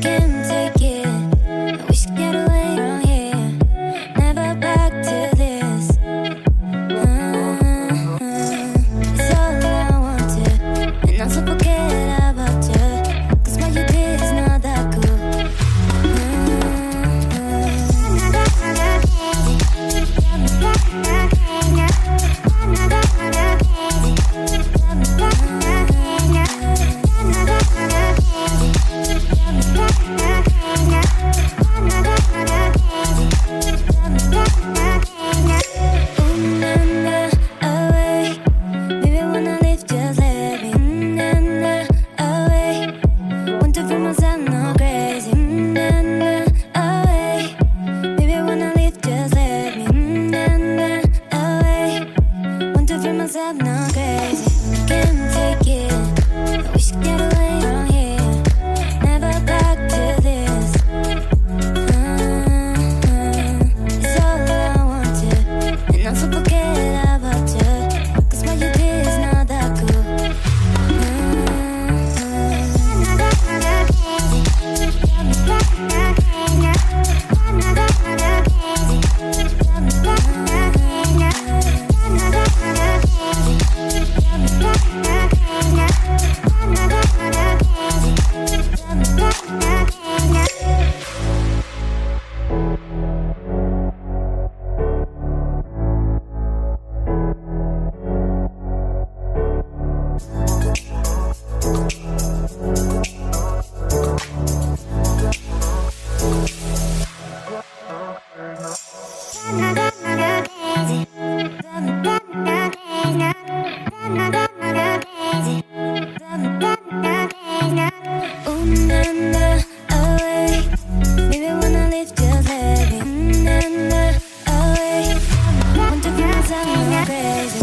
can't take it. I wish I get away from here. Never back to this. It's all I wanted, and also forget about you. 'Cause what you did is not that cool. I'm not crazy, can't take it. I wish I could get away from here. Never back to this. It's all I wanted, and also forget about you. 'Cause what you did is not that cool. Crazy.